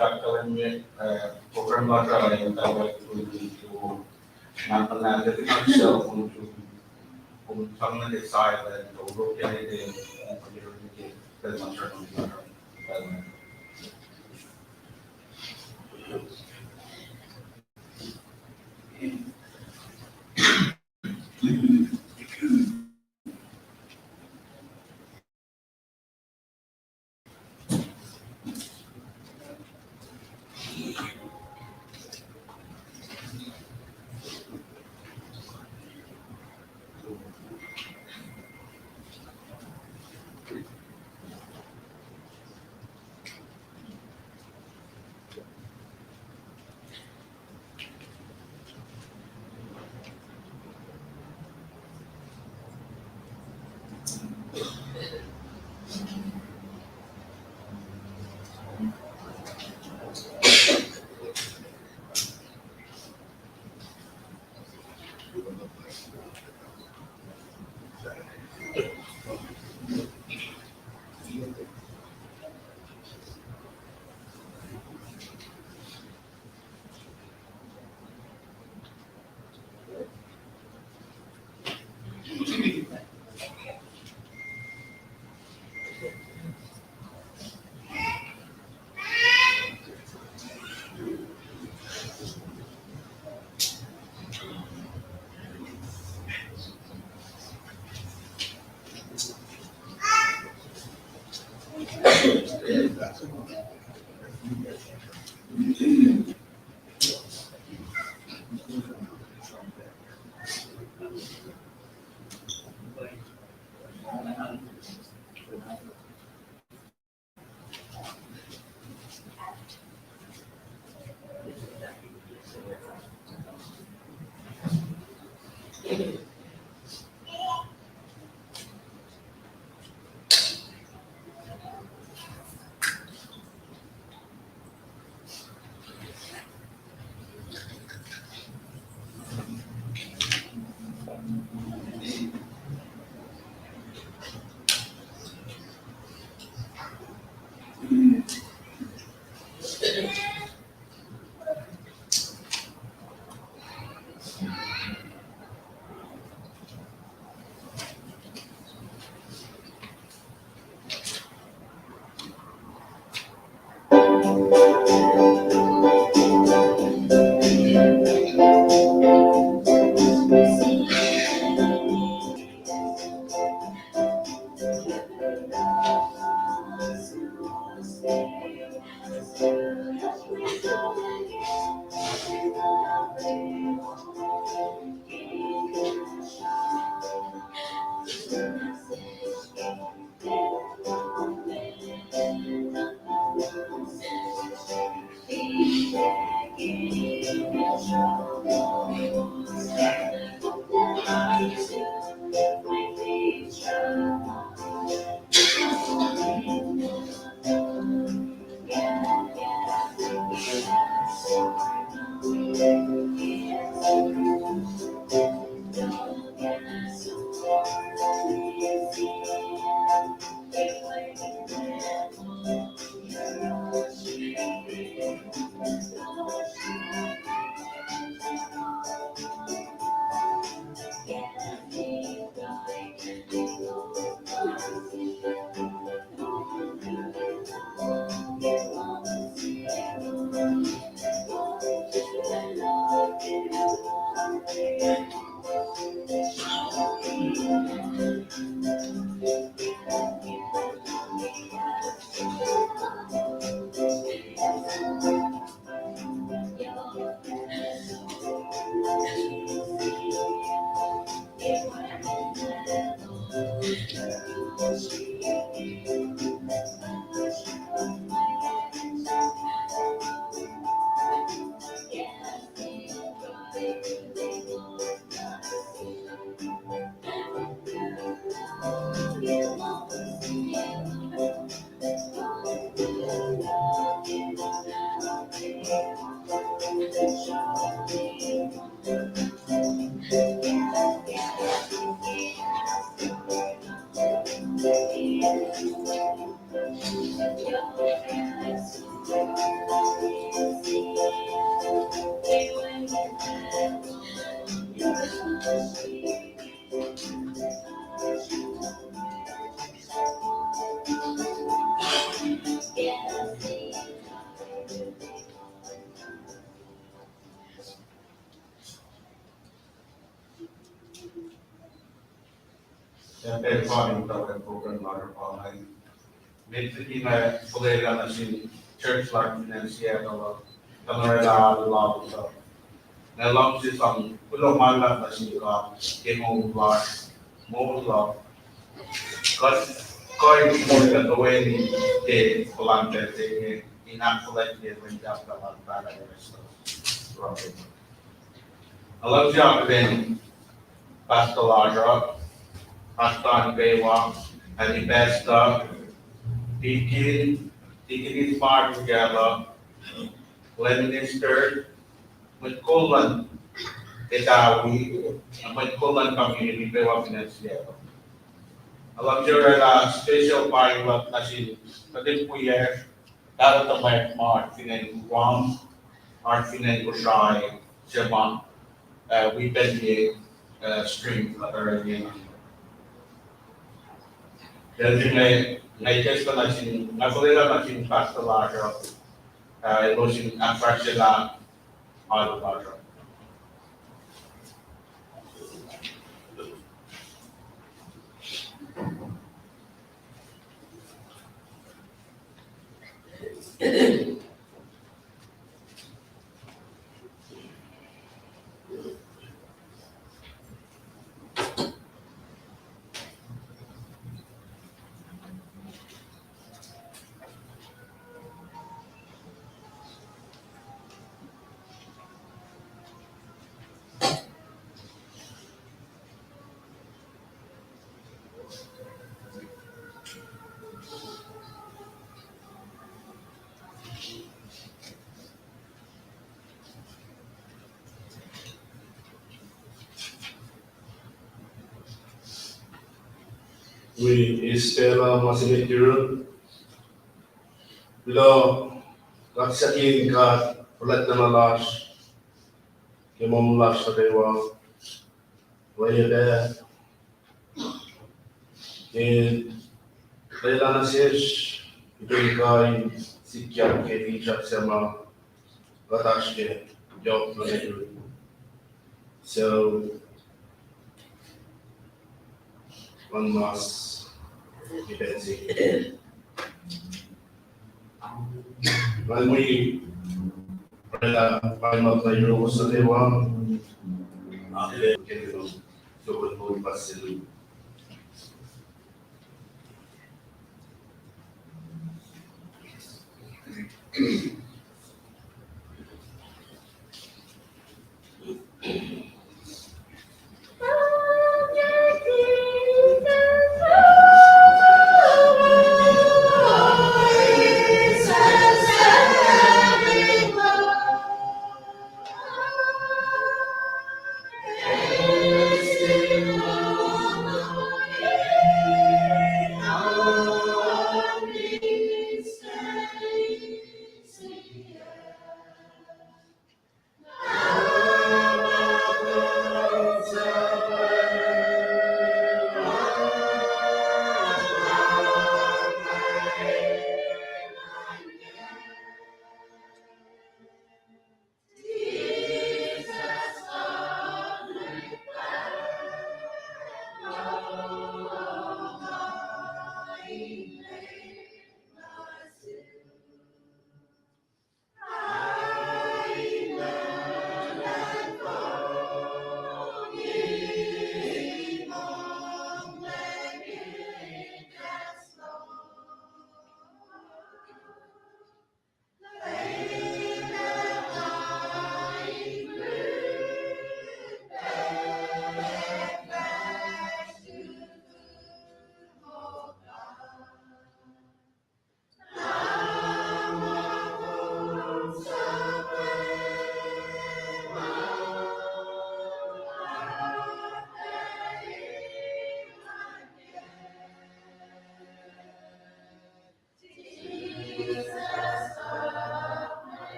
Actualmente, programar trabalho em trabalho político na panela de Marcel, como família de saia, o grupo que ele tem, o primeiro que fez uma jornada. Jag ber Karin ta den frågan varifrån. Med kollegorna sin church-lag finansierade kan rela lag så. När lag som belum malam masih ka kemo lag mo lag koi mo ka weni te kolante te inaklet dia menjak dalam pada Erastus. Alam siya ben pastoral pastor bewa and investor, taking it part together, Leminister, Magkulan, Itawi, ang Magkulan Community Development Financiero. Alam nyo na special pilot na si Kadin Puyer, dapat ang may Mark Finan Guam, Mark Finan Kushai, Siya we've been the stream or the may test na sin nakulila na sin pasta lager ito sin attraction na auto lager. We Estela Masinitiru. Bilo kaksakin ka ulat na malas. Kemo malas sa dewa. Waya de. Kailangan sis ito ikay sikyan ke teacher sama batas ke job na ito. So one must depends. When we find out the Euro sa dewa, so we'll pass it.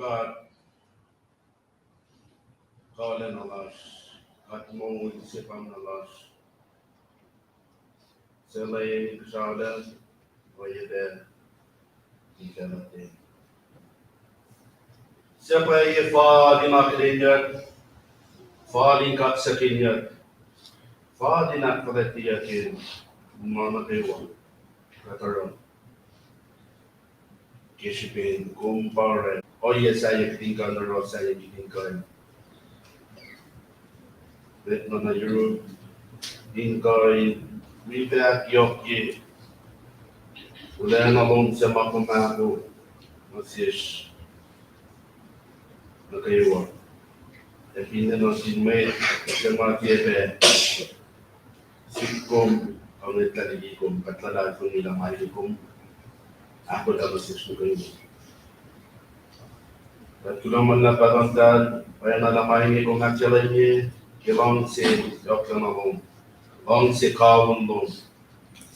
God, calling alas, at mo isipan alas. Selay kasada, wayede, ikanate. Siapa ye fa di maklinya, fa di kat sakinya, fa di nak kalatiya ke mana dewa, kataran. Kisipin kumpare. Oh yes, saya ketinggalan terus saya ketinggalan. Bet mana Euro Inkai Vivek Yoki Ulena Lom Semakumako Masish Nakaiwa. E fine no sinmei Sematiebe Sikum ang itlaligikum katlala kung ilang mahigikum ako daw masish Nakaiwa. At kulaman na parantan kaya nalamahin ko nga challenge kilong si Dr. Nalong long si Kawon Long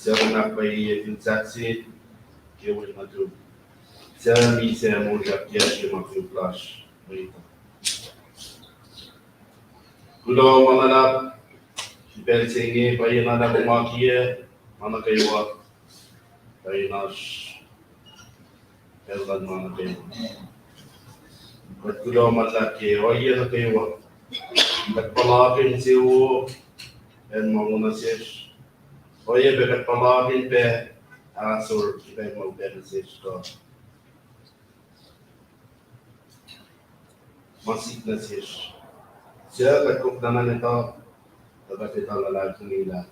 siya na kay insaksi kiwin na to siya mi siya mo siya kaya siya mag-flash kulo mananap si Pelsingi payo na kumakiye mana kayo payo na eldan mana kayo kulo malaki oye na kayo nagpalapin siyo en manguna siya oye bekat palapin pe asur kita mau benesis ko masih na siya nagkuk naman ito dapat ito lalaki nila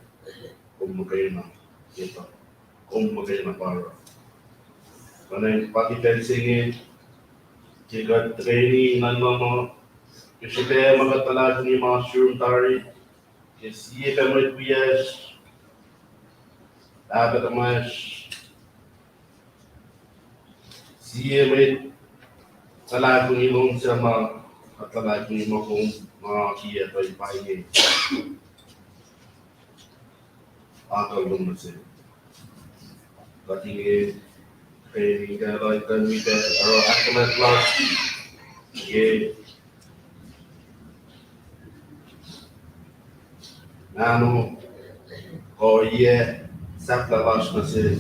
kung magayo na ito kung magayo na para kanang pati pensingin jika training nan mga kasi kaya magatalag ni mushroom tari kasi ipa mo itbiyas dapat mas siya may talag ni ilong siya matalag ni mo kung mga kiya pa ipahingi akal mo siya katingin training ka like kan kita aro athlete class ye nano o ye sakla class na se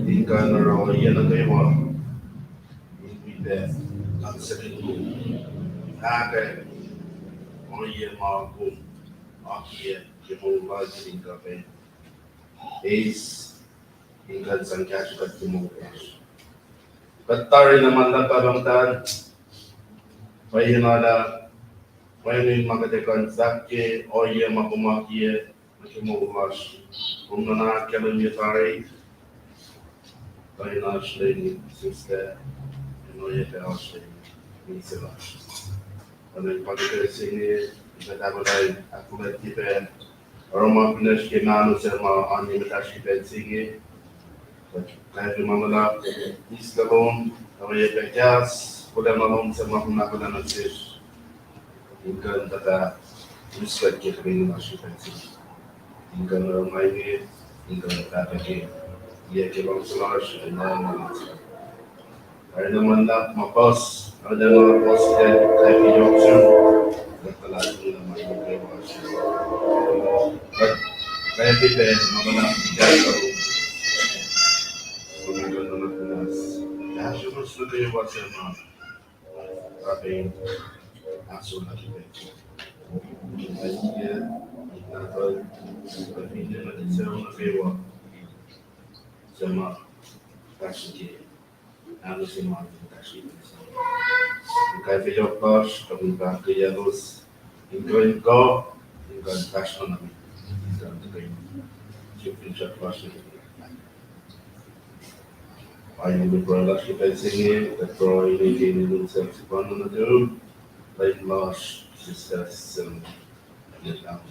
tingka na ro ye na kayo mo kita ang sakit mo ake o ye ma ko aki ye mo la tingka pe ace tingka sangkya sukat mo Katari naman lang pabangtan, bayan nala, bayan yung magkatekan sakye, oye makumakye, makimukas, kung nanakyalan niya tari, bayan na siya ni sister, oye pa siya ni sila. Ano yung pagkakasin niya, itatapalay, ako na tipe, aroma pinas kinano sa mga animatas kipensingi, kahit yung mga na iskalon, kaya pekas, kulang malong sa mga kunakulan ng sis. Hinggan tata, uskat kita rin yung asipansin. Hinggan na ramay hinggan na tatake. Iya kilang slash, ay mga kaya naman na mapos, ada mga post kahit yung option, nagtalatong naman yung kayo asya. Kaya pipe, mga na bigas ako. Pagkakas naman pinas. Kaya siya mas na kayo wasa mga raping aso na kipe. Kaya siya, natol, pagpinyo na din siya na kayo sa mga kasya. Ano si mga kasya. Kaya kayo pas, kapag kaya los, hinggan ko, hinggan kasya namin. Hinggan kayo. Siyempre siya pas na kipe. Ayaw mo para last kita sige, pero ini dun sa paano na doon, like loss, success, and lang.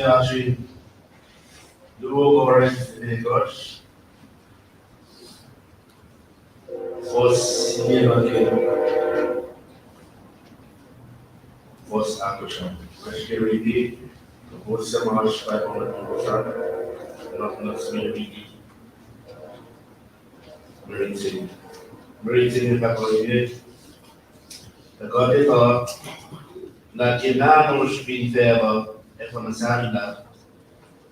Actually, duo current negos was action. Security was sa mga style on the not security. Marine City pa ko yun. Nagkakit na kinamos pintela é começar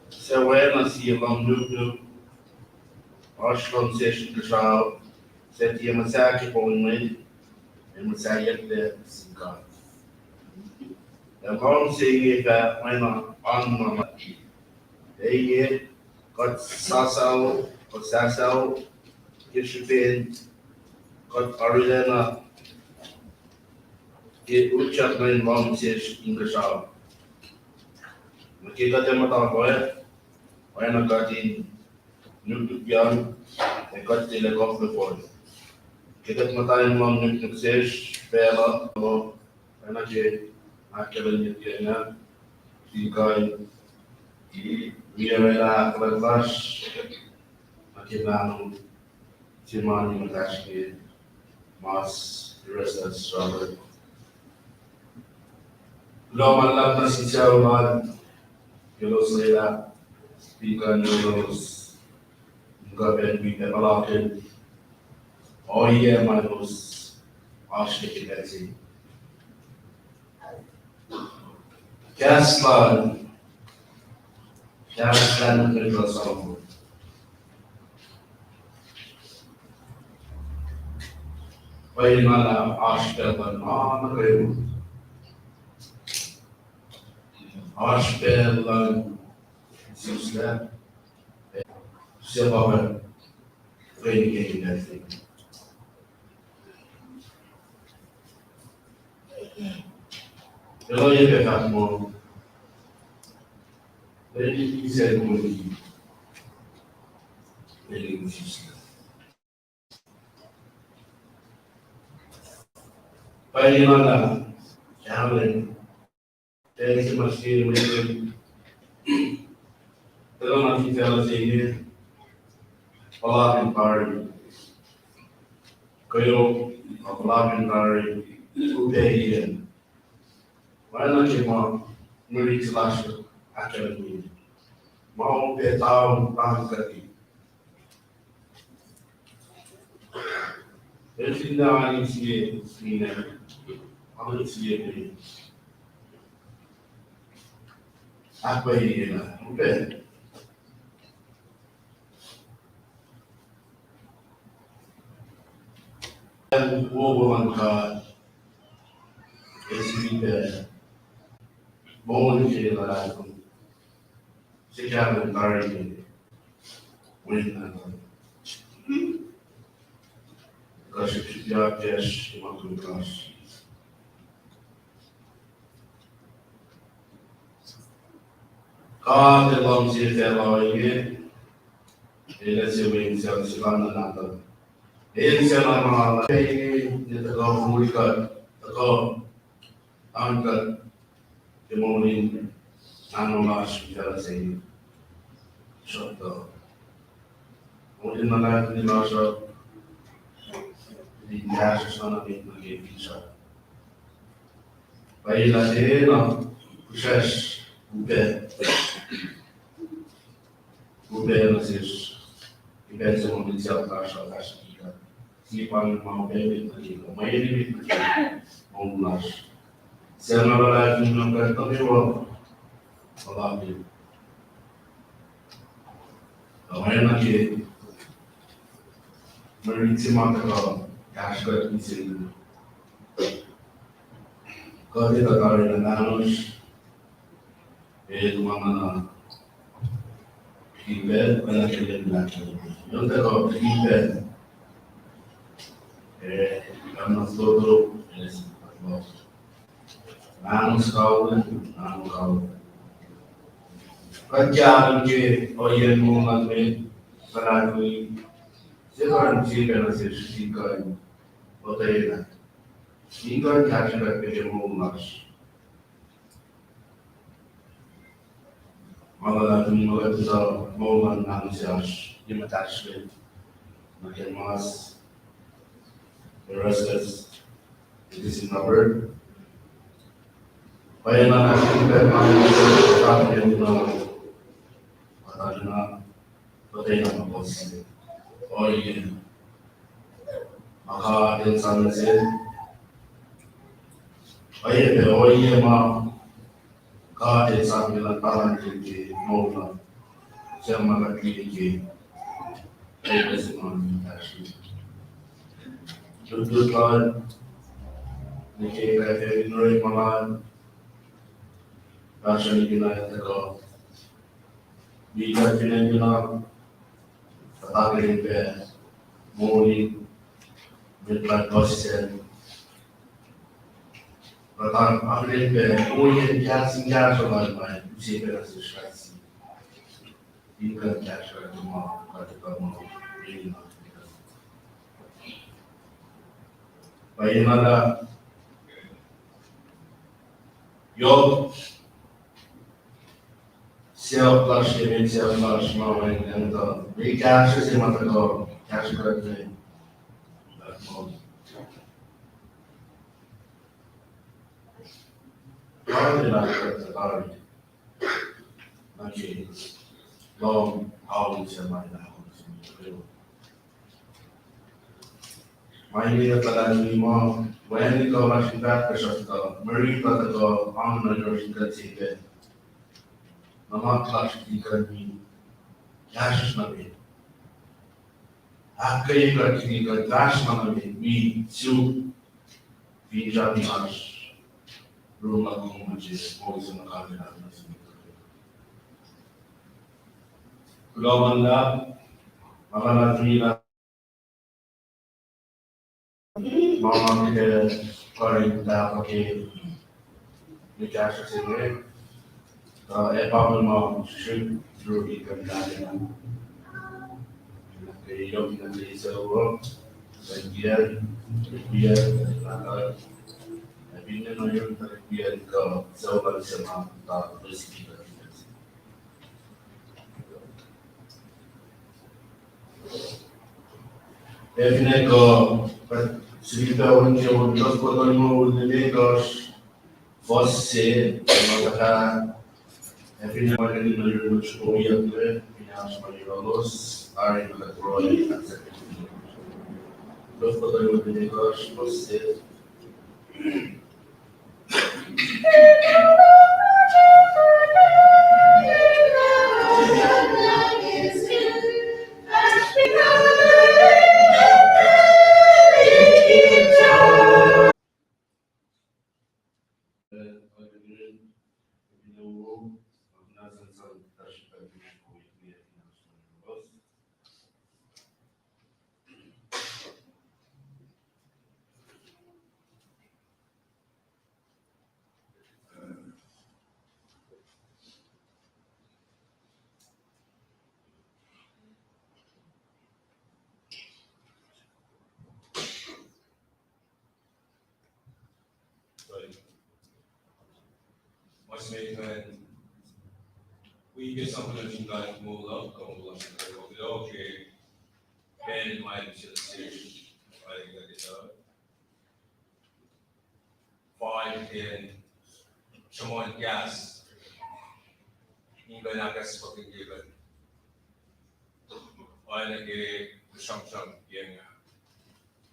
se awareness e vão no acho que vocês já se tinha massagem com o meio é massagem de cinco é bom se que vai na alma aí got sasal que chupen got origina que o chat não vão ser engraçado mas que até matar agora vai na gatin no piano é got telecof depois kita matayin mga nagsuccess, pera, o energy, nakikinig niya, sikay, i-miyawela kalatlas, nakinanong simani matashki, mas Erastus Robert. Loman lang na si Siyawan, kilos nila, speaker nilos, gaben, bigyan palakin, o iya manos, aşk edilmesi. Kaslan kırılsam. Bayılana aşk eden anı aşk eden sizler sebabı rengi Kalau ia dekat mau, jadi bisa menguji, jadi musisi. Bagaimana cara dari semasa mereka dalam arti dalam sini, pelajari pari, kau pelajari budaya. Mana cuma murid kelas akademi, mau petau bangkati. Bersinda ini sini, apa sini? Apa ini lah? Mungkin. Dan wabungkan SBB. Bom dia, Larado. Seja tarde, buena. Gosto de viagens e maturidade. Cada vamos ir até lá aí, ele é seu inicial de segunda nada. Ele se normal, ele está com música, com angka. Kemudian anulas bicara sini, contoh. Kemudian mana di masa di jasa sana di negeri bisa. Baiklah dia proses ubah masih ubah semua bisa terasa kita. Siapa mau beli lagi, mau ini mau mulas. Saya malah mengenal kau Allah ini. Orang lagi merinci mata kau, kasih di sini. Kau tidak tahu yang harus, mana kita pada kalian lagi. Yang terkau kita, karena seluruh ini semua. Nanos kau. Kerjaan ke orang mulan me selalu sekarang siapa nasi sikai hotel sikai kasih kerja mulas malah tu mulan nanusias lima tasbih makin mas Erastus it is in number. Bagaimana kita mengajar yang karena bagaimana bos, oh iya, maka yang sana sih, oye ma ka e sa mi la taran ke mo la se ma la ke e se ma ni tashi Judul kan ni ke ka e nori malan rasha ni kina ya ko bi ka kina ta ke pe mo ni mit la kosel Pertama, akhirnya ke oye singgah soal main, usia berasa sekali. Ikan jasa cuma kata kamu ini. Bagaimana yo siapa kelas ini siapa kelas mau yang itu. Ini jasa sih mata kau jasa kerja. Kalau tidak kerja kalau nanti long haul sama ini haul. Mainnya pada lima, when kau masih tak kerja, mereka tak on menurut kerja. Nama kelas ikan ini, jas nabi. Akai kerja ikan jas nabi, mi siu, visa mas, rumah kamu macam, mau sama kali nak macam. Kalau anda, malah nanti lah, mau kita kari dah pakai, ni jas sini. Apa mau shoot through ikan dah. Yung nanti sewa, biar biar no yung biar ke sewa sama tak rezeki. Evine ko cerita orang yang terus potong mau lebih kos fosse maka evine makan di negeri Australia tu yang semuanya los hari kita terus terus potong mau lebih kos fosse Mas meydan we get something that you guys move up, come along. Okay, Ben might be just serious. I think that it's 5 in someone gas. Hindi na gas pagkikiban. Ay nag siyang yang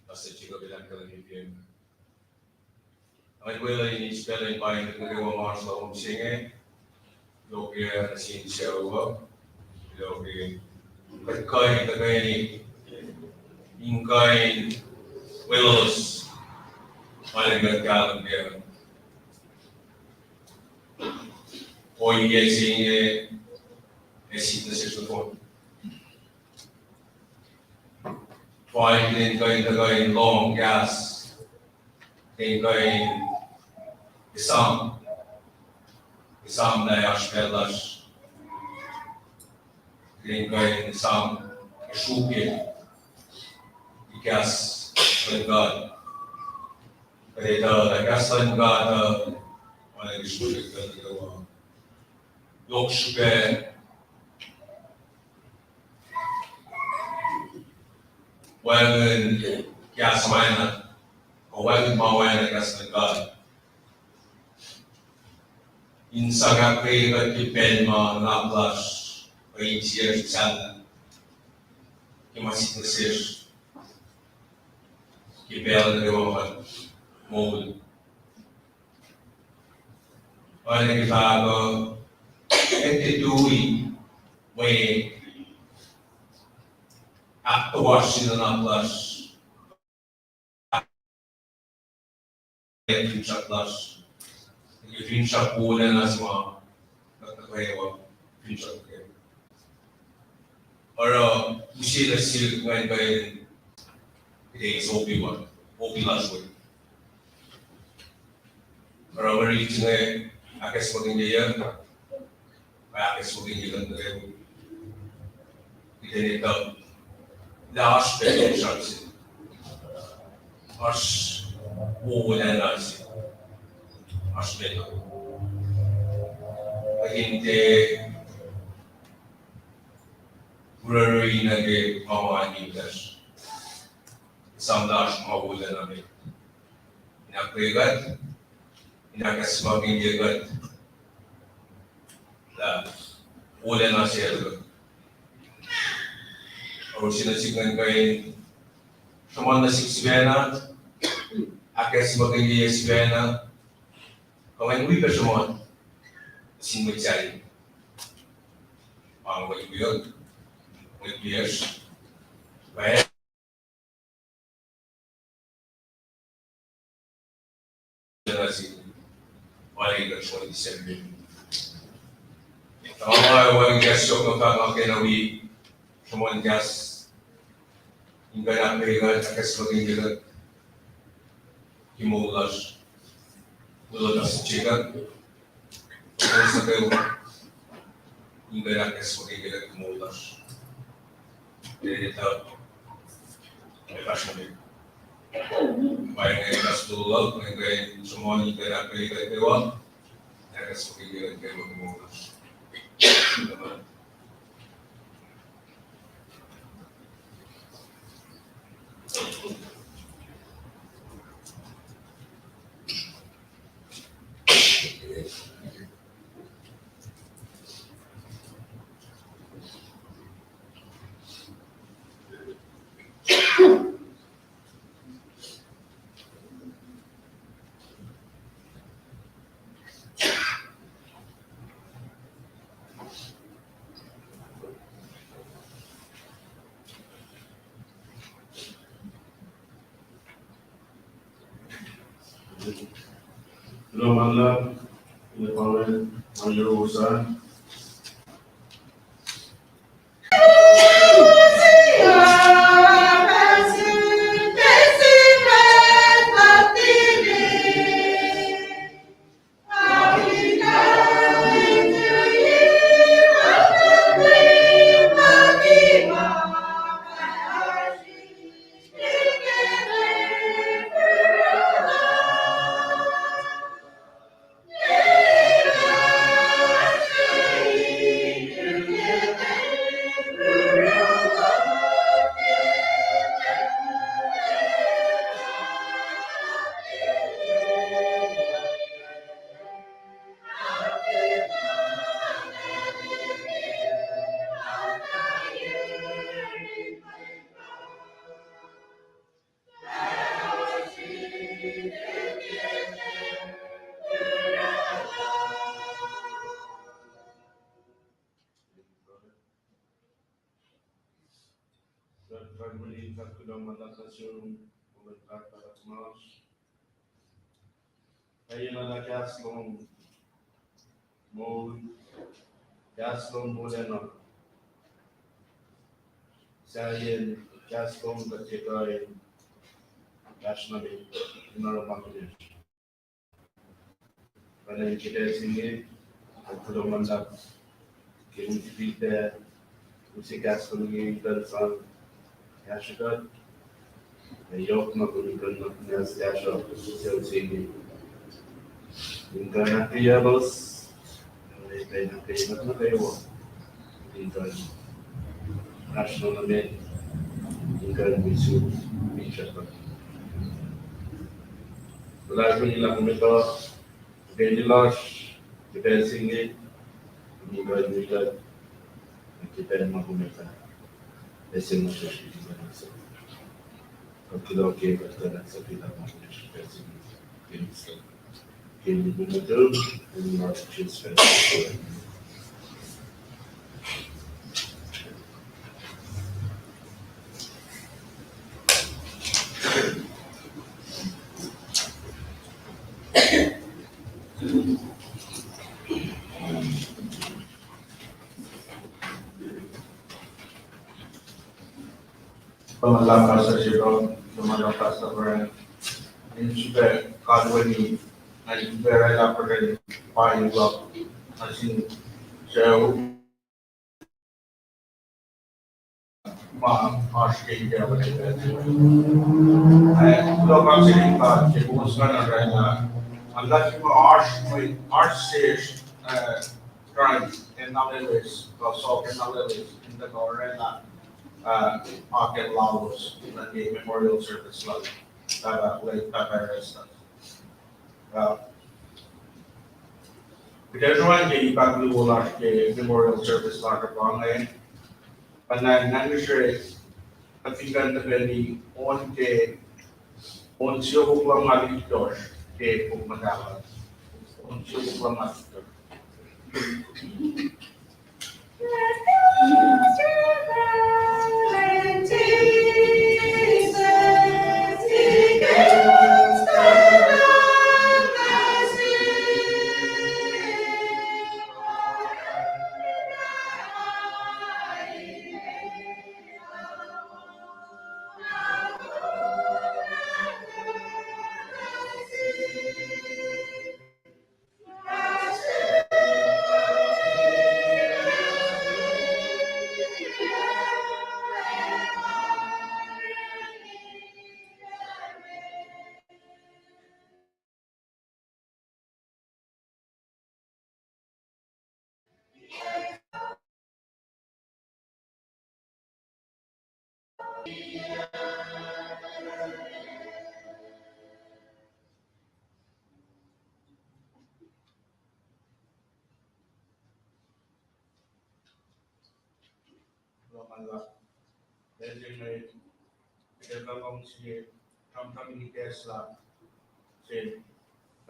kasi chico bilang kalang yung ang wala ini spelling pa yung nagawa mo sa umsinge. Loki nasin siya uwa. Loki kagkain tagay ingkain wills ay nagkalang dia. Hoy singe esit na siya po. 5 din kain long gas. Din kain isang na yaşlarlar. Din kain isang shuke ikas lengad. Kaya ikas lengad ay shuke kaya yok shuke wagen gas mana o wagen mawana gas lengad. Insaga kaya kipen ma naplas ay siya sana kimasit na siya kipel na gawa mol Olha que falo, entre tu e atuação na classe, future class, que future pula nas mãos, kaya future kaya. Ora, usila sila ngayon kay days OP1, OP last week. Ora, mari tingay akas maging yan, akas maging yan kaya ito last day chance, as wala na siya, as beto. Hindi Burari nage mawani das. Samdash mawula namin. Inakrigat, inakasmaging yagat. La wala na siya. O sinasigan kay saman na siksibena, akasmaging yasibena. Kung hindi ka saman, sinwitsay. Ang wajibiyot. With years, right? Wali ka 27. Tama walang gas yung kinawi someone gas hingga na kailan akas maging gilat himulas sa chicken kung sa kayo hingga na akas maging gilat himulas. Dito, may passion din. Bayan ngayon kas dulog, ngayon semua ni kaya kaya dewa, akas maging gilat kayo himulas. Hello, Manla. Ini Pawen, Manjuru Usaha. Fragmentar kedua mandatasyon komentar pada kemas. Kaya na kaslong modern Sayen kaslong bercerai nationally in our Bangladesh. Pada kita sini kedua mandat kita usi kaslong ini dan Yaşadık yok mu bunun nasıl yaşadık sevdiğini internet diyoruz internet kıymetini koyuyor internet nasyonalmente internet bisu bicara belajar ilang mereka genilas kita sini juga kita mampu mereka esse não se utiliza porque lo que está na vida mais percebível que Can you do and not just finish? Pangalakas sa siro, lumalakas sa brand. Yung super kadwani, na super ay laparin, paing up, as in, siya ma-ashking kaya ba nila. Ay, lokal siling ba, kibus ka na rin na, ang lagi mo arch stage, grind, and nalilis, so and nalilis, in the Corena, Pocket Laos, na the memorial service lang, late Papa Erastus. Because kay ipagluwala kay memorial service lang ka pa ngayon, panay nangyari patigan na gani on siya ko lang malitor kay pagmadalan. On siya ko lang malitor. Designate, development siya, company ni Tesla, siya,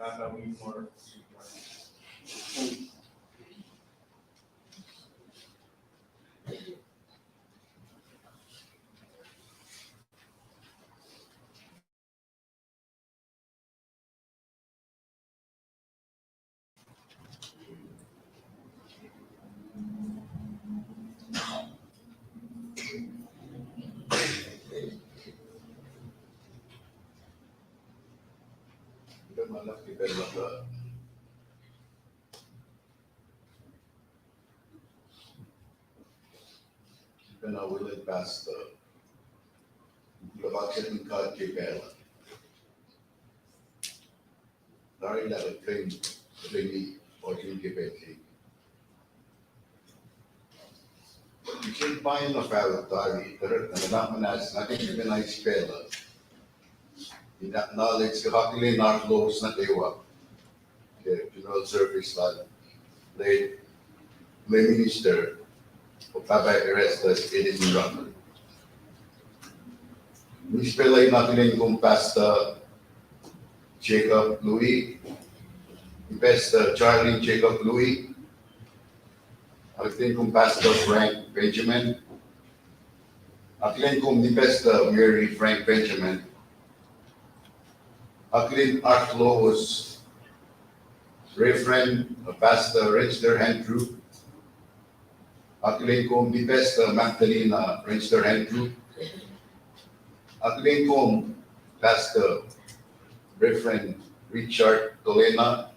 gagawin more siya. Ito malaki talaga. Ito na willing past labakit ng kay Bella. Dari na train o yung kipeti. You can find a fellow dari, pero naman natin yung nice Bella. Knowledge ko hakili na close na tewa. Okay, funeral service lang. Late minister o Papa Erastus in Run. Mispelay natin kung Pastor Jacob Louis, Pastor Charlie Jacob Louis, atin kung Pastor Frank Benjamin, atin kung ni Pastor Mary Frank Benjamin, atin Archelaus, Reverend Pastor Richard Andrew, atin kung ni Pastor Magdalena Richard Andrew, atin kung Pastor Reverend Richard Tolena,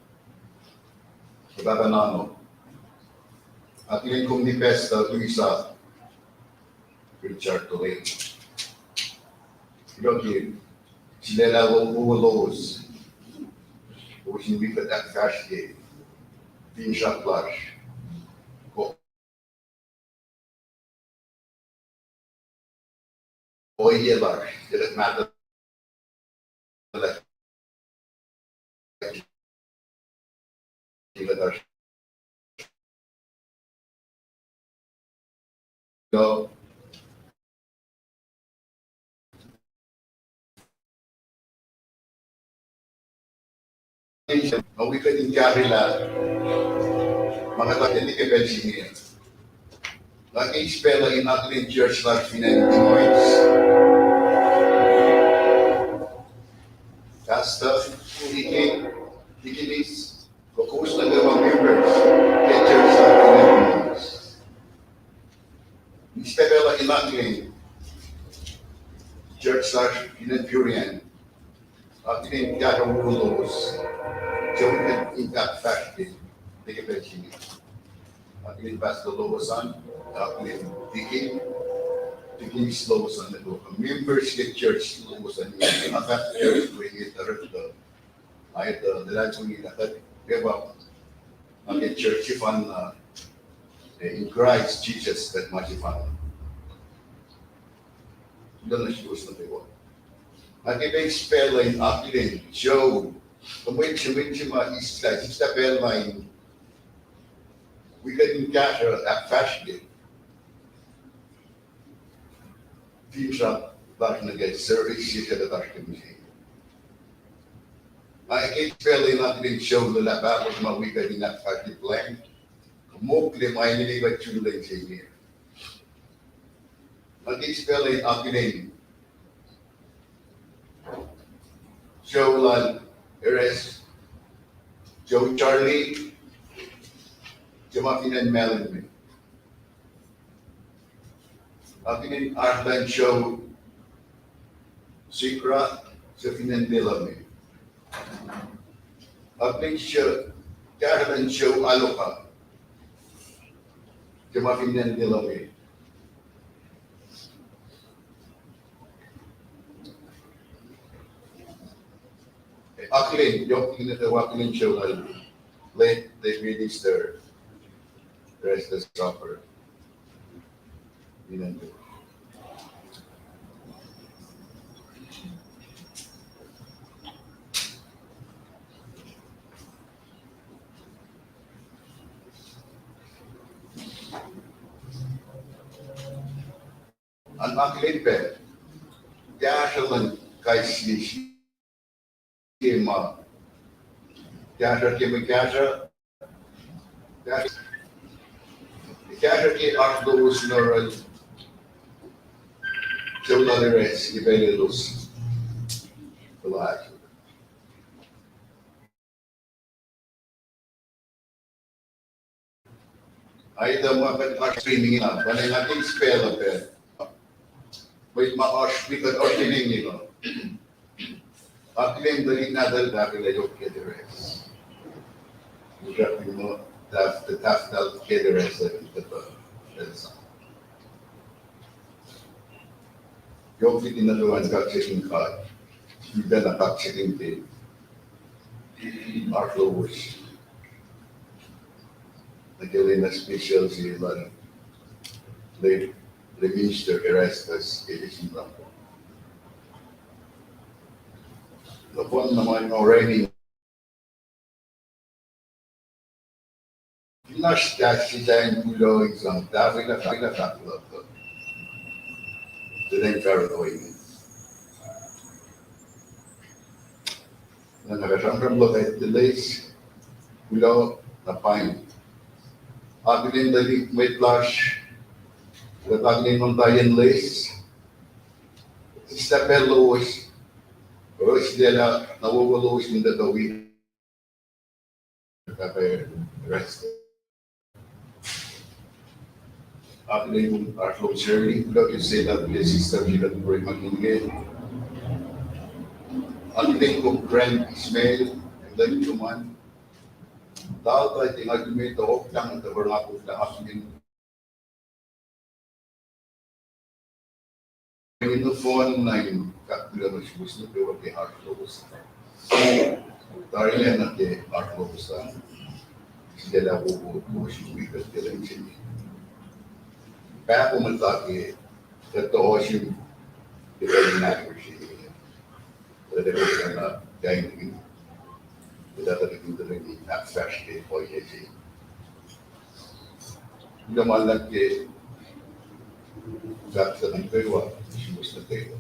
Babanano, atin kung ni Pastor Luisa Richard Tolena. Irogi, sila lang umulos, o hindi ka takashke, din siya flash. O yelar, didn't matter. Go. Mawi ka din karila, mga tatili ka Benjamin. Nag-expel in Atlin Church like Finlandinois. Casta, Tikinis, Kokus na gawang members, kay Church like Finlandinois. Expel in Atlin Church like Finlandurian. Atlin Karamulos. So we can impact factory, take a Benjamin. Atlin Pastor Lobosan, Atlin Tikin Lobosan na go. Members get church Lobosan niya. Akat church ko yung itarot ay dalan ko nila kat kaya ang church fan in Christ Jesus that much fan. Doon na siya gusto na tayo. Nag-ibig spell line Atlin, Joe. Kung siya ma-isla, siya spell line. We couldn't catch her at fashion. Teams up back in the gate, service, she could have actually machine. I can't spell in Atlin show the lap out of my week in that fashion blank. Mostly my name, but you late here. I can't spell in Atlin. Joe Lan, Erastus, Joe Charlie, Jamatin and Melanie. Akin Arlan Show, Sikra, Jafin and Bellamy. Akin Show, Arlan Show, Aloha, Jamatin and Bellamy. Akin, Yokin at the Wakin Show, late they minister, rest the supper. Ang aklipe, kaya siya man kay Sima, kaya siya kay Arthurus Noral, Celulares, Ibelilus, Black. Ay ito mga streaming na, panay natin spell up eh. May ma-speak at ordering nito. Akin dali na dali natin na yung Kederes. Yung mo, the taftal Kederes at ito. Yung tinatuan kak-checking card, hindi na kak-checking din. Our flowers. Nagkilin na special sila. The Minister Erastus, edition lang po. Napon naman already. Pinas kasi dahil mulo exam, dahil na kakilap ko. Then Carolina. Na nakasamram lo kahit delays, mulo na pine. Akin dali may flash, natagin ng Diane Lace, Stapelos, pero sila nawawaloos ng dadawin. Kaya rest. Akin yung Arthur Shirley, without you say that the system nila to bring magingin. Akin yung Grand Ismail, and then Chuman. Dahil tayo tinagumit ako, lang ang tabernacle na akin. Yung phone na yung kakula na siya gusto pero kay Arthur. Tayo na yan kay Arthur. Sila po siya wikat kaya lang siya. Kaya pumunta kay totoo siya depende natin ko siya. Pero dito siya na gaya naging naging talagang na-fresh kay Boy Jesse. Naman lang kay Gata ng Perwa, siya gusto na tayo.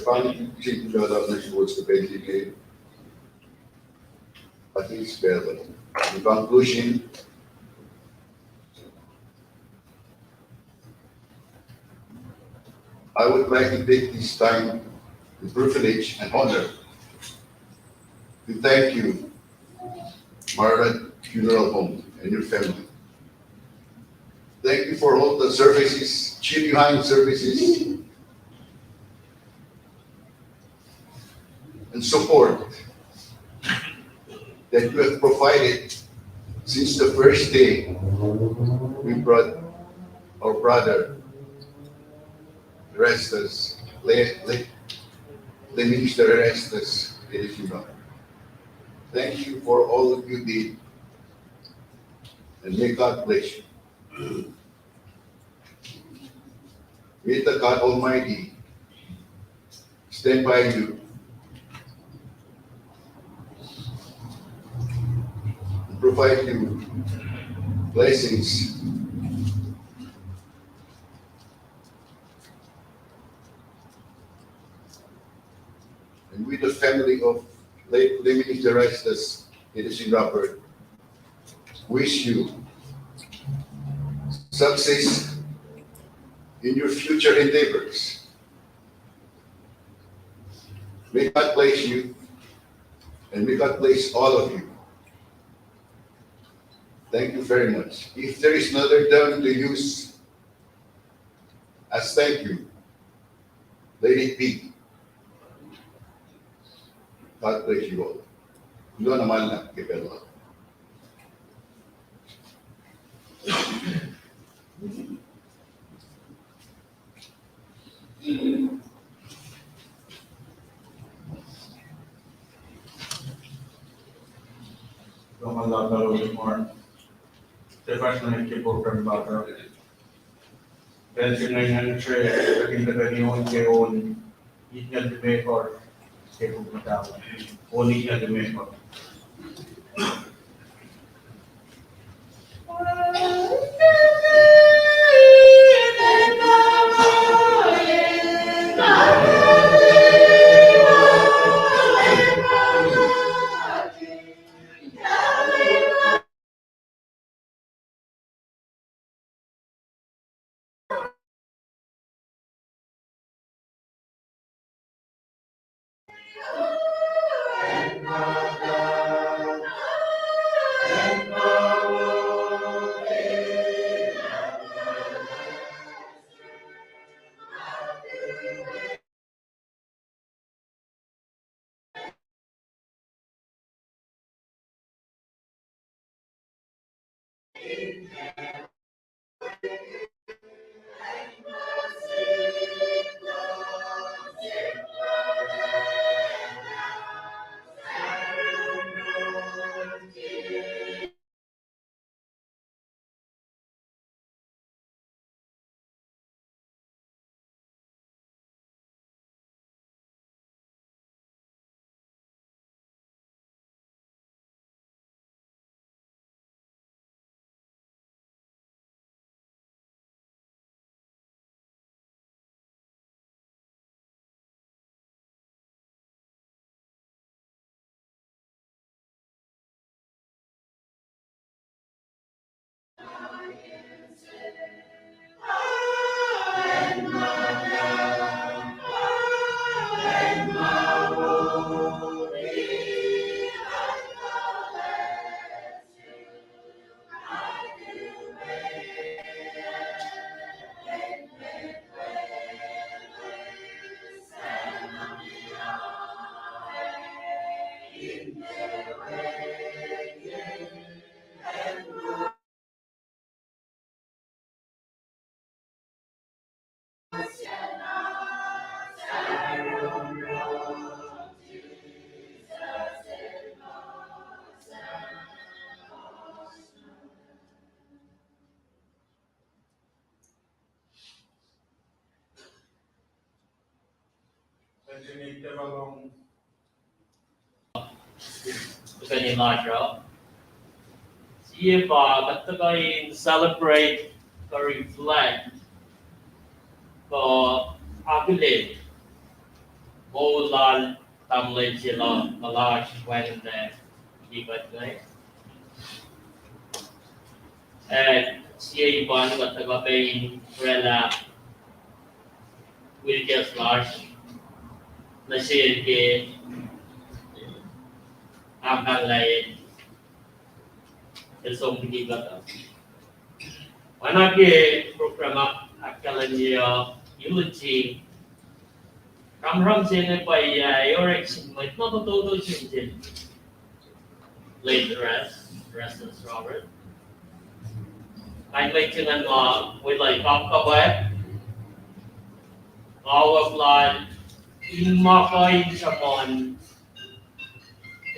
Paano sinigurado na schools to basically at least better. In conclusion, I would like to take this time, the privilege and honor to thank you, Margaret Funeral Home and your family. Thank you for all the services, genuine services, and support that you have provided since the first day we brought our brother Erastus, the Minister Erastus, thank you for all that you did, and may God bless you. May the God Almighty stand by you and provide you blessings and with the family of late Minister Erastus, Robert, wish you success in your future endeavors. May God bless you, and may God bless all of you. Thank you very much. If there is another term to use as thank you, let it be. God bless you all. Yun naman lang, kipelo. Bukannya Nigel. Siapa katakan celebrate or reflect or accolade Mô lan tâm lên chỉ lo mà lo quen để đi vật đấy. Siya iban ko tagapay rela Wilkes Lars na siya ke akan lain esong hindi ba ta. Mana ke programa akalan niya eulogy kamram siya pa yorek may todo siya late Erastus Robert. I'd like to know with like Papa all of like in Makoy someone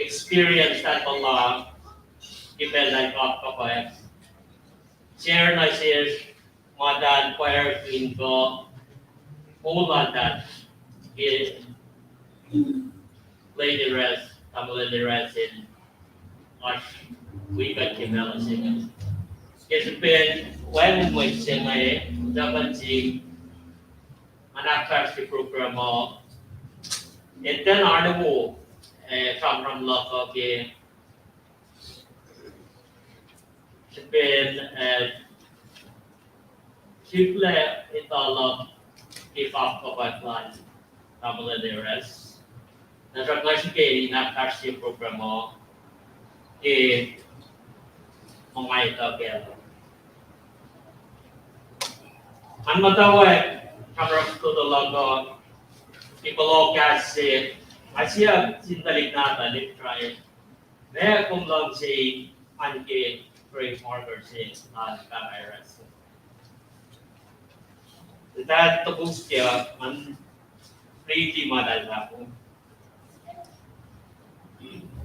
experience that Allah given like Papa share na share madan choir in go all on that is lady rest lady rest in March we got Kimela singing. It's been when we say my dapat manufacturing program mo ito na ano mo from local ke it's been simple ito lang give up of a plan from the rest na trabaho ke manufacturing program mo ke mga ito ke ang matawag kamera to the logo people all guys say Asia sintalik nata lip try there kung lang say anke free marker say Erastus that tapos kaya man pretty madal na po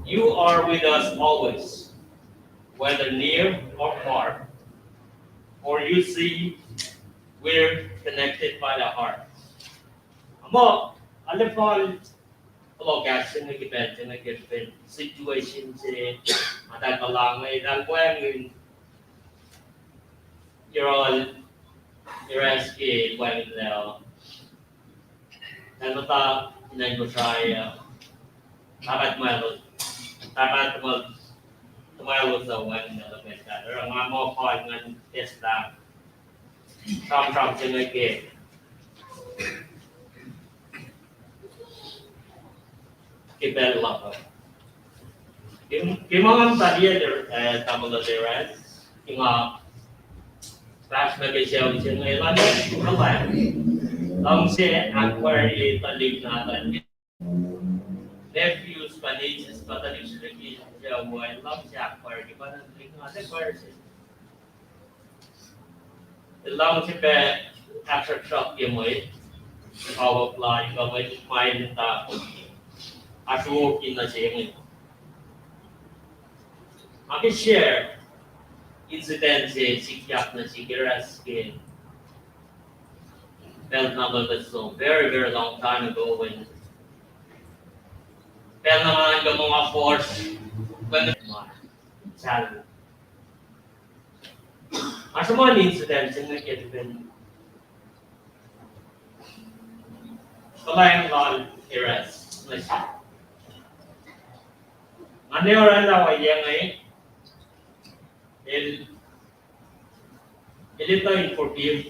you are with us always whether near or far or you see we're connected by the heart. Amo, alam po, guys, yung nag-event, situation si matag lang may dalawang you're all asking when now. Ano ta inay ko try dapat tumayalo sa when element ka. Pero mga mo ko ng test lang. From Jamaica. Kita lapa. Kimang tadi ada tamu lebaran. Kimang class na kaya siya ngayon. Apa? Lang siya acquire talib natin. Nephews, nieces, patalik siya siya buhay. Lang siya acquire. Di ba natin acquire siya? Long si pe after truck yung may power plant ko may main ta asu in na siya ngayon. Aki share incident si siyak na si Erastus ke felt number that's so very long time ago when felt naman yung mga force when challenge. Asa mga incidents yung nag-event? Palayang law Erastus. Ano yung randa wa yang ay? Ito in forgive.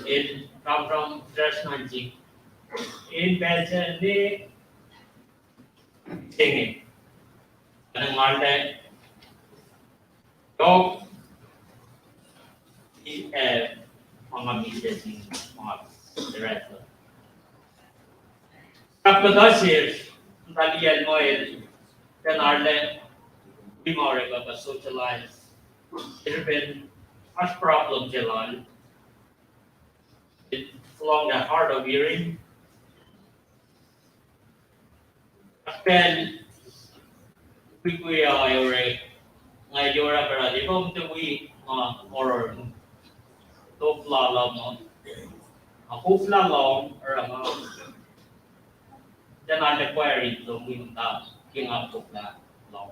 It come from Trust Magic. In Belgium, ni singing. Anong marte? Dog. Mga business mga director. After that years, talian mo kanarle di mo rin ba socialize. There's been much problem jalan. It's along the heart of hearing. Then we are ngay yora pero di ba we horror to flalom ako flalom or then I require it to win that king up to flalom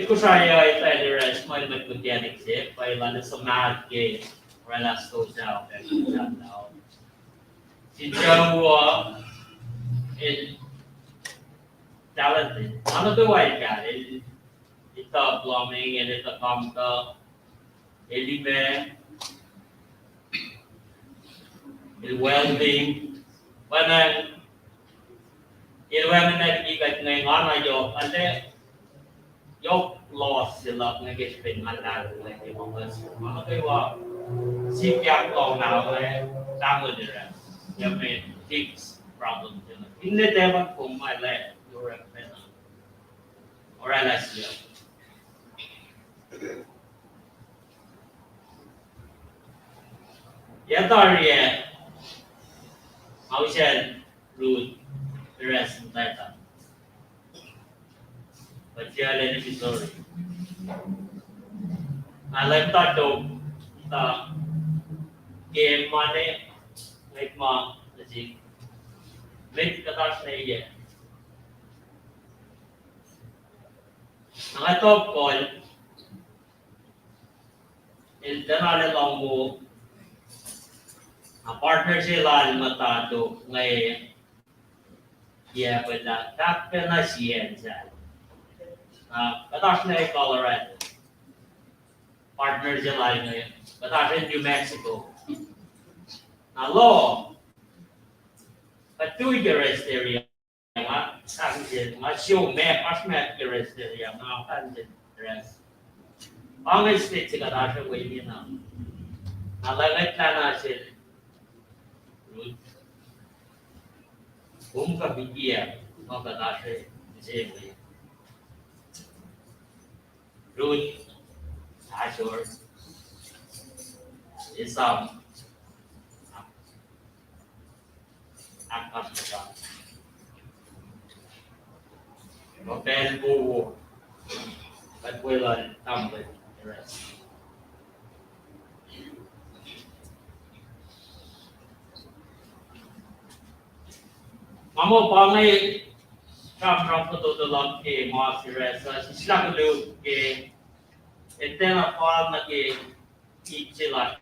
itu saya itu Erastus mai mechanics ya, pai lalu semangat ke Erastus jauh dan jauh. Jauh in talented. Ano to white guy? Ito plumbing and ito computer, elime, welding. When when ikat ngayon na yo, ate yo loss sila ng gespen malang ng mga kaya si kaya ko na tamo dira. Yung may fix problem dila. Hindi dapat kung may let your or alas yo. Ya tariye mau siya root the rest of the but siya lang ni story. Alam ta do ta game mane like ma ji make kata sa iya. Ang top call il danale long mo a partner sila matado ngay ya pala tapos na siya sa batas na Colorado partner sila ngay batas New Mexico na law patuloy rest area nga sabi show map as map rest area nga kanjin rest ang state sa batas way din na nalagat na sila cũng có bị gì nó có ta sẽ dễ vậy rồi thả xuống để xong ăn cơm xong nó bên bu bên quay lên tâm về Mamo pangai kam ram to to lam ke ma Erastus sila ko lu ke etena fal na ke ichila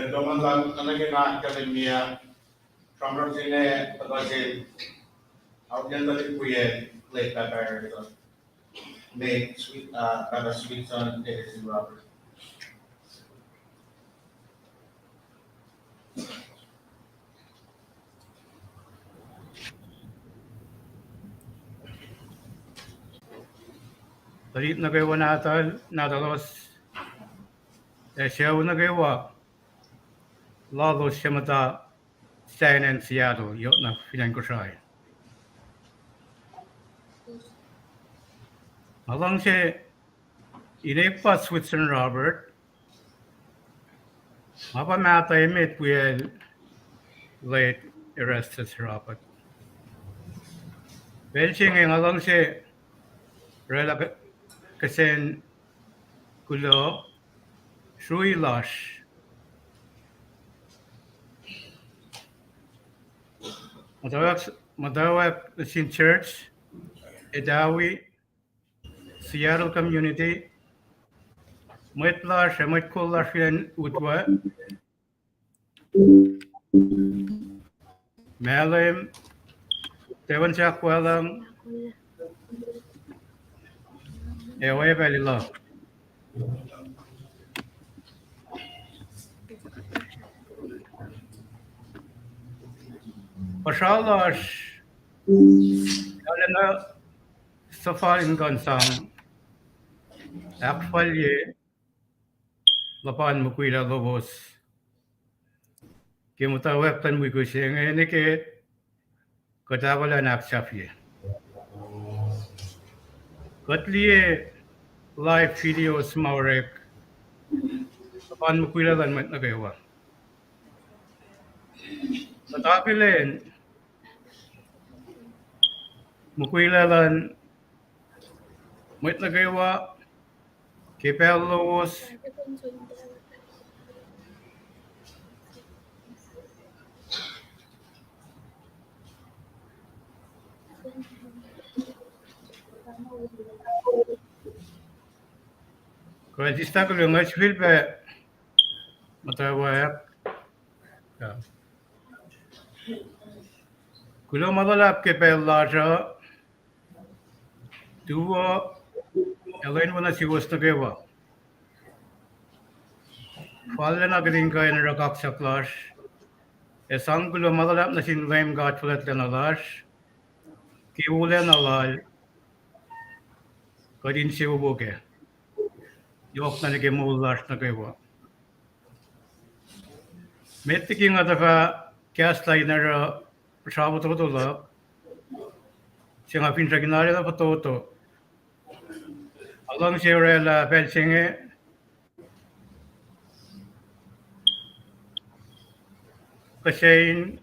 Doman lang naging akademia from Rosine Pagasin out yan tali kuyen late pepper make sweet para sweet son is Robert. Talit na kayo natalos siya na kayo lalo siya mata San and Seattle yun na finan ko siya. Alang siya inepa Switzerland Robert mapamatay mit kuya late Erastus Robert. Belching ang alang siya rela kasen kulo shui lash madawak sin church edawi Seattle community might lash might call lash yan utwa Malim Tewan siya kwalang ewe belilo Pasalash Yalena Safarin Gansang Actually Lapan Mukwila Lobos Kimuta Weapon Wikushing Enike Kotawala Naksafi Kotlie live videos Maurek Lapan Mukwila dan Mat Nagawa Matapilen Mukwila dan Mat Nagawa Kipelos Kalau kita kalau nggak feel be matawa kalau madalap ke pelaja dua elain mana si was nagewa fallen agring ka in rakak sa clash esang kalau madalap na sin lame got flat na lash kiulen alal kadin si uboke yok na nage mo lash nagewa Metiking at the cast liner Shabotola, Singapin Draginari of Toto. Along Sierra Belching Kashain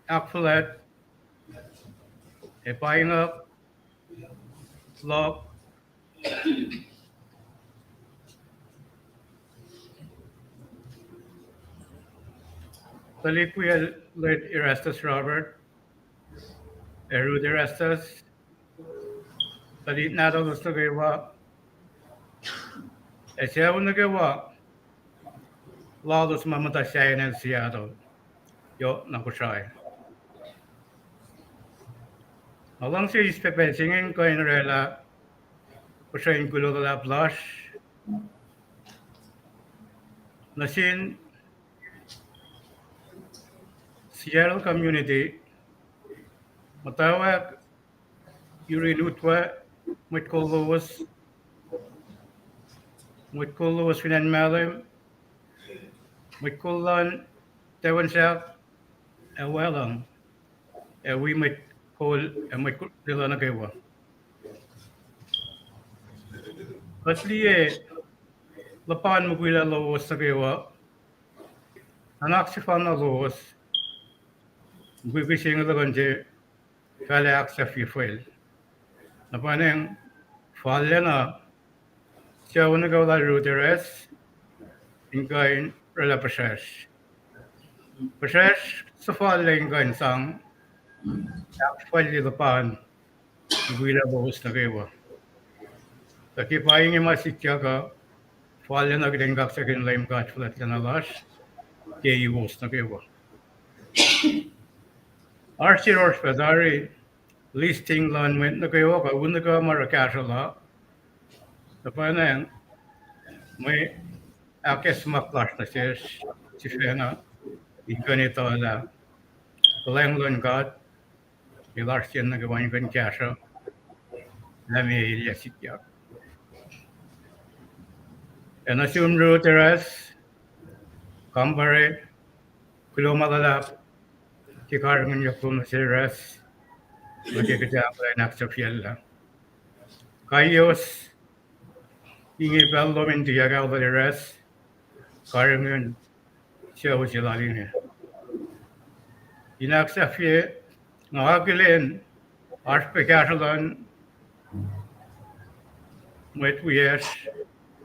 Akfulat, a buying up, lock. Taliquia led Erastus Robert, Erud Erastus, Talit Nado Gustagawa, Esiaunagawa, Lados Mamata Shayan and Seattle, Yo Nakushai. Along si Pepe singing Coinrella, Kushain Kulula Blush, Nasin Seattle community, Matawak, Urinutwa, Mitkolos, Finan Malim, Mitkolan, Tewanshak, and Wellam, and we might call and Mitlanagewa. Basli Lapan Mugwila Loos Nagewa, Anaxifan Loos. Gugising the Gonje, Falax of your fail. Upon Falena, Shawanago la Ruteres, in Gain Rela Pashash. Pashash, so far laying Gain Sang, Fali the Pan, Guida Bos Nagewa. The keep buying in my Sityaga, Falena getting up second lame got flat than a lush, Keivos na kewa. Archirors pedari listing lan went na kewa ka unaga marakashala. Tapanan may akes maklas na siya sifena ikanito la langlan god ilarsian na gawain kan kasha la me ilya. And assume teras kambare kulomagala kikarngan yakun siras magkikajapla naksafiella. Kayos ingi bello min diagal res karngan siya usilalin. Inaksafie ngagilin arspekashalan met wies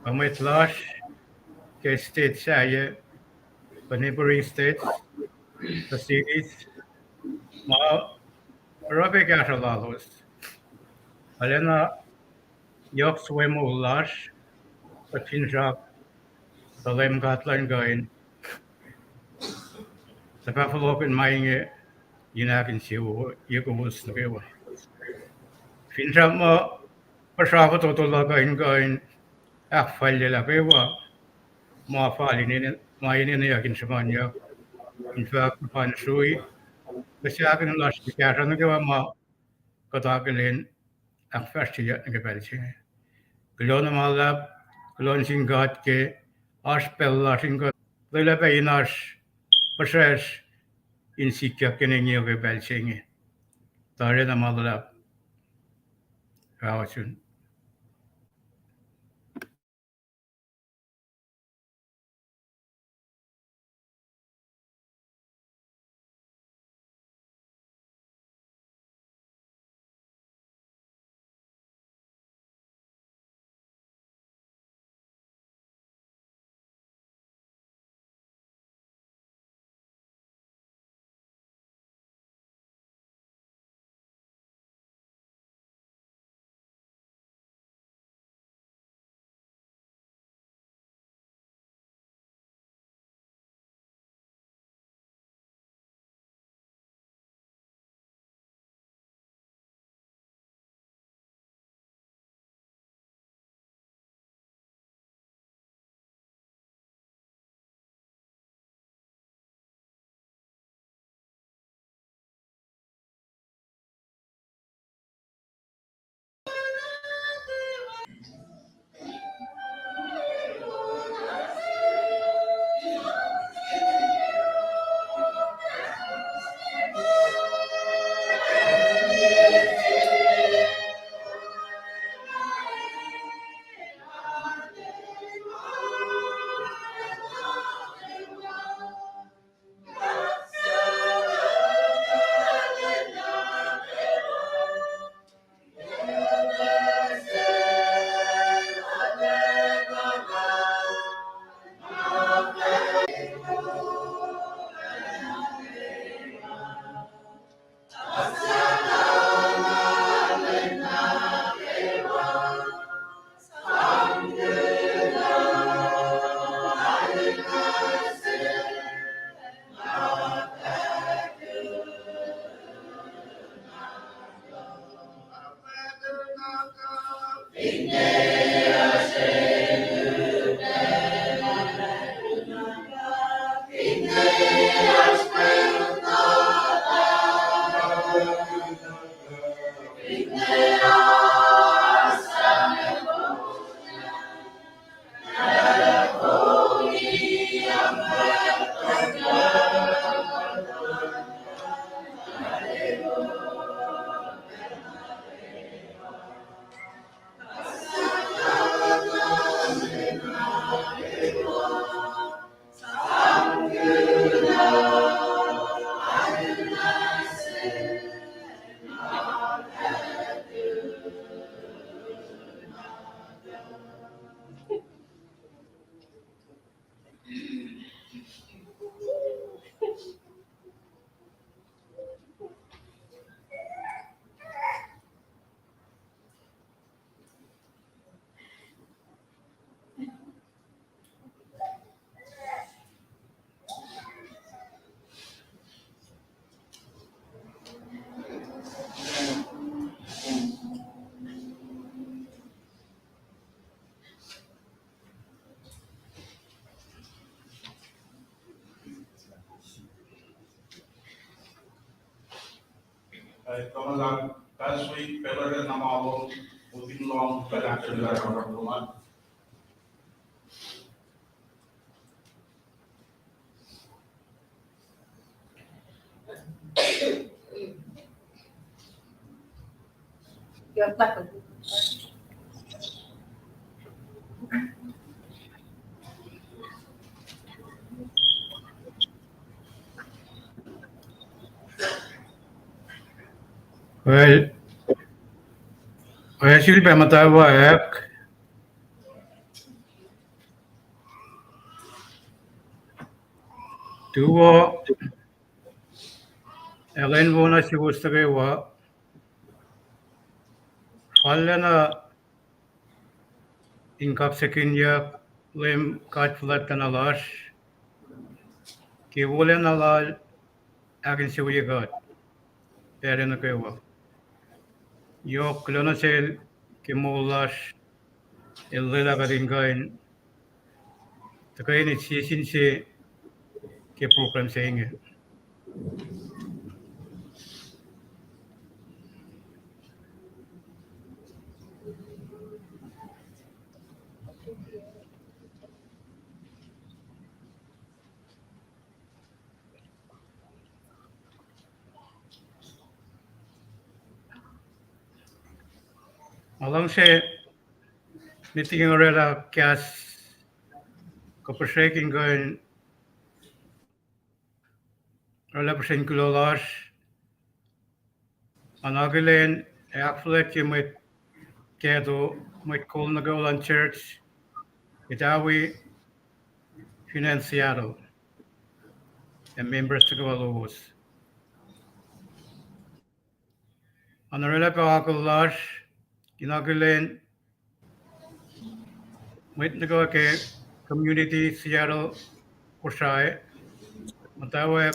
met lash ke state saya the neighboring states the cities ma rabekashalalos alena yok swemo lash the pinjab the lem gatlan gain the buffalo in mainge yinakin siwo yekubus nakewa pinjab ma pasako totola gain afalye la kewa ma fali ne ma yene yakin samanya in fact pan sui Besyakin lash kashana kewa ma katakalin ang first year nagabelsi. Kulon malap kulon singkat ke aspel la singkat lele pe inas proses insikya kenengi nagabelsi. Tare na malap kawasun. Kamalang Kaswi, Pelor Namalo, Putin Long, Financial Government. Your tackle. Well, silbi matawag tuwo elen wona si gustagewa fallena inkap sekinya lem kat flatan alas ki wolen alal agin si wiyagat eren kewa yo klona sel ki molas ella gadingain takain sisin se ki program seinge alang se meeting orela kas kapasrekin gain rela persen kilolas anagilen aflet ki met kedo met kol na golan church itawi financiado and members to go los anarela ka akalas inagilen met na go ke community Seattle kusai matawa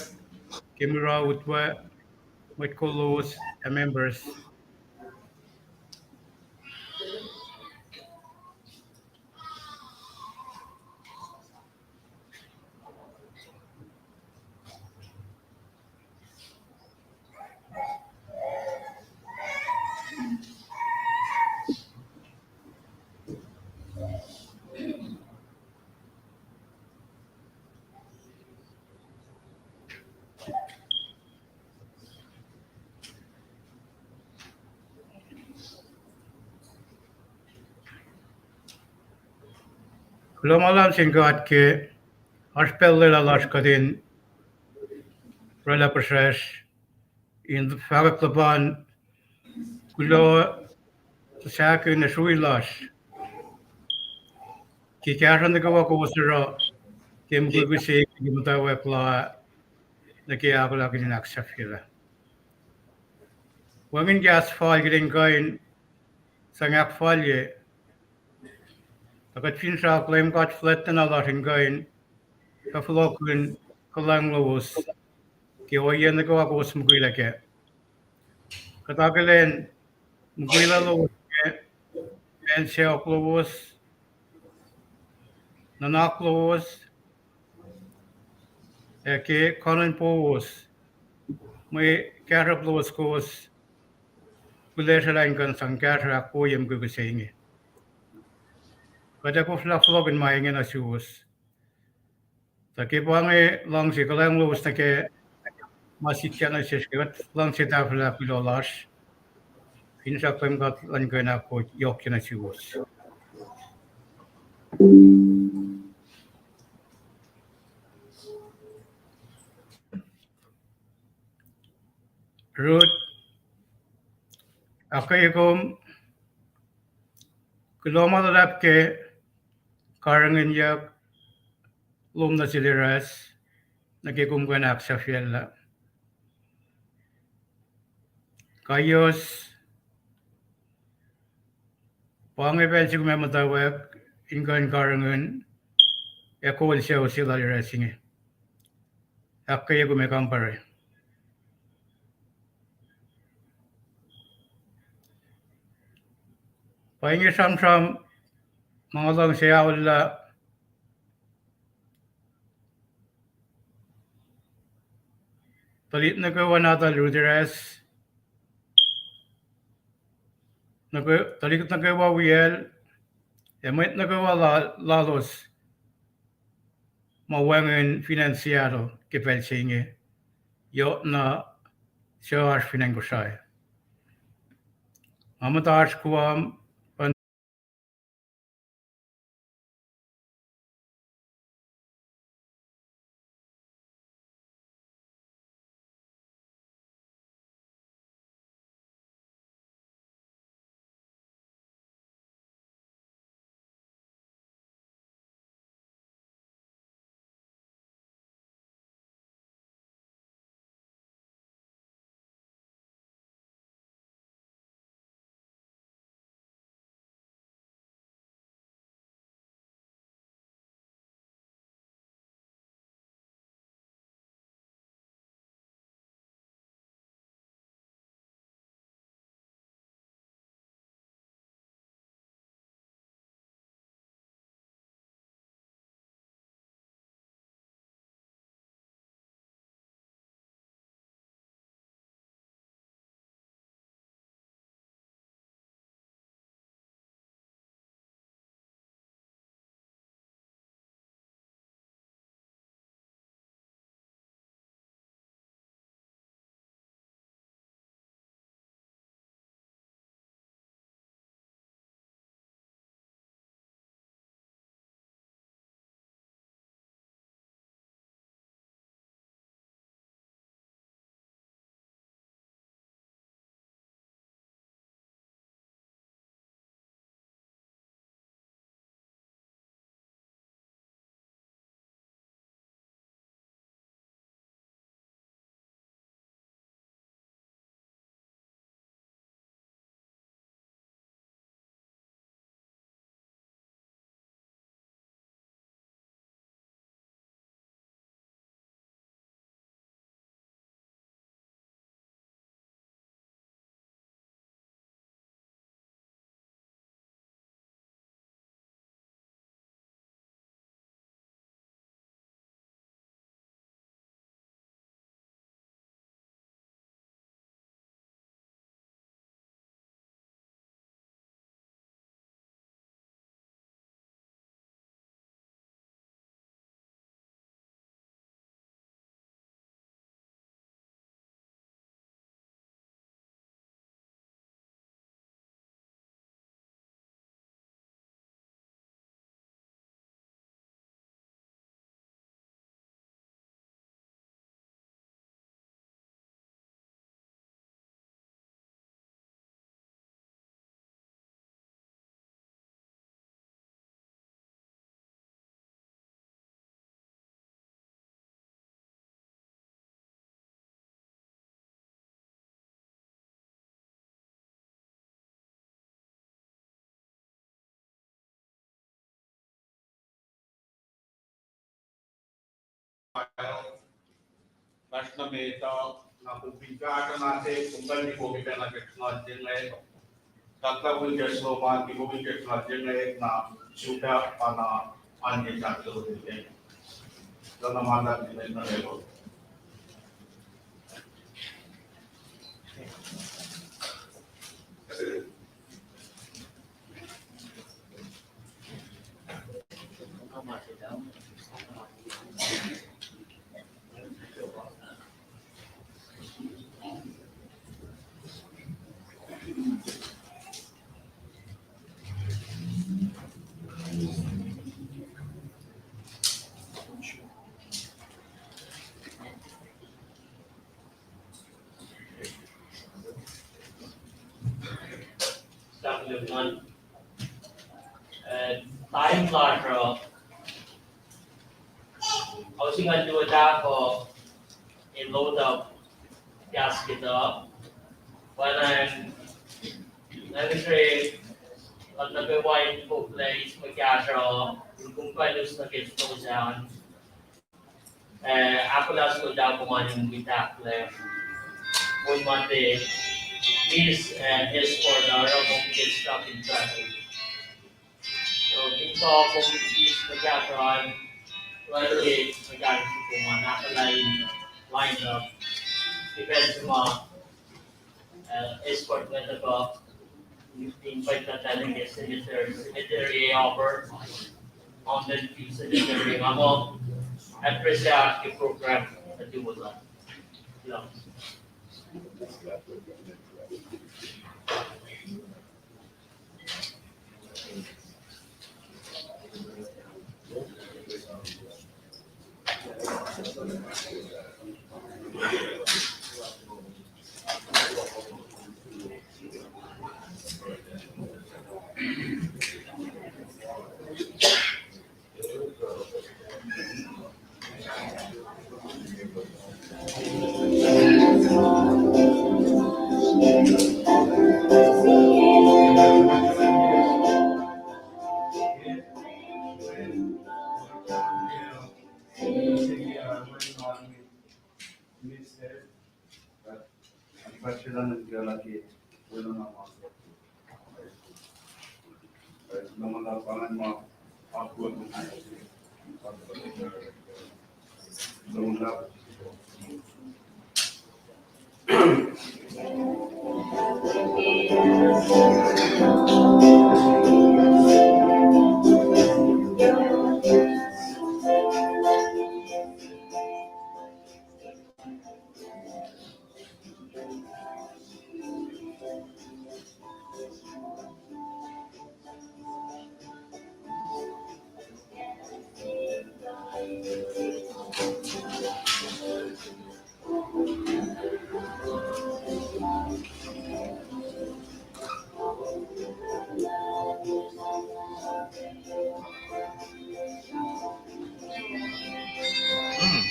kimura utwa met kol los and members Kulomalan singkat ke Arspel la las kadin rela process in the fagklaban kulo sa ke na suilas ki karan de gawa ko sura ke mgu se ki mutawa pla na ke agla ke nak safira wangin gas fal gidin gain sangak falye takat fin sa claim got flat na la gain ka flokun kalang los ke oyen de gawa ko smugila ke katagalen mugila los ke en se oklos nanaklos ke konan povos may karaplos kos kulesalain kan sangkara ko yem gugusingi kada ko flogin maingin asus take pange lang si kalang los take masikya na siskat lang si tafla pilolas insa pem gat lan gana ko yok na asus root akai kom kiloma rap ke karangin yak lum na siliras nagikum gana sa fiela kayos pange bel sig me matawak ingan karangin ekol siya sila rasingi akai ko me kampare paingi sam mga lang siya wala talit na gawa nata luderas Talikot nagawa wiel, may nagawa lalos mawangin financiero kipelsinge, yo na siya finansay. Mamataas kuam Mas na meta na publikata natin kung bakit ko kita nag-technology ngayon. Tatawin ka sloman, di ko kita technology ngayon na sudah pana anje satu din. So naman natin na level. Stop the one. Time later, I was going to do a job for a load of gasket up. When I'm nag-trade, at nag-wine po place, mag-casual, kung palos na kito dyan, ako lang ko daw kumain yung bitak left. One Monday, this is for the Ramon get stuck in traffic. So, dito kung is mag-casual, right, mag-casual ko mga naka-line up. Depends mo, escort na ito ko. invite the delegate cemetery over on the cemetery ako. Appreciate yung program that you would like. Lang. Ang naglalaki, wala na masok. Kahit naman lapangan mo, ako ang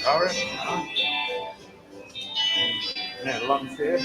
Alright. Long here.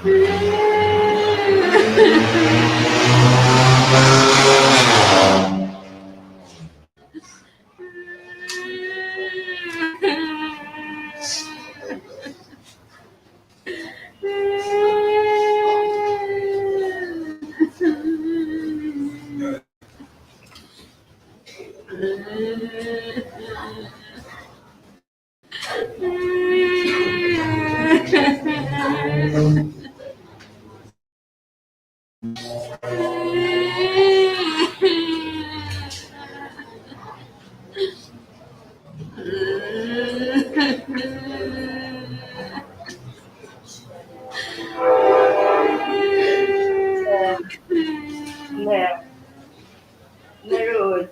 Nè, nè rồi.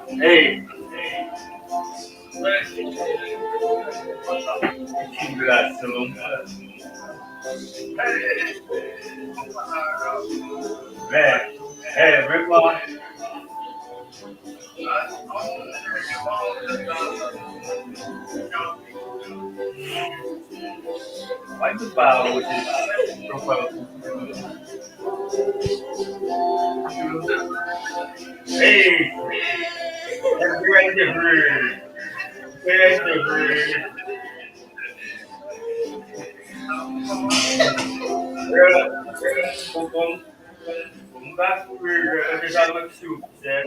Hey, Graças, man. Hey, Rick Law. Like the file, which is profile. Hey, that's right different. That's different. Kung back for kasama soup, set.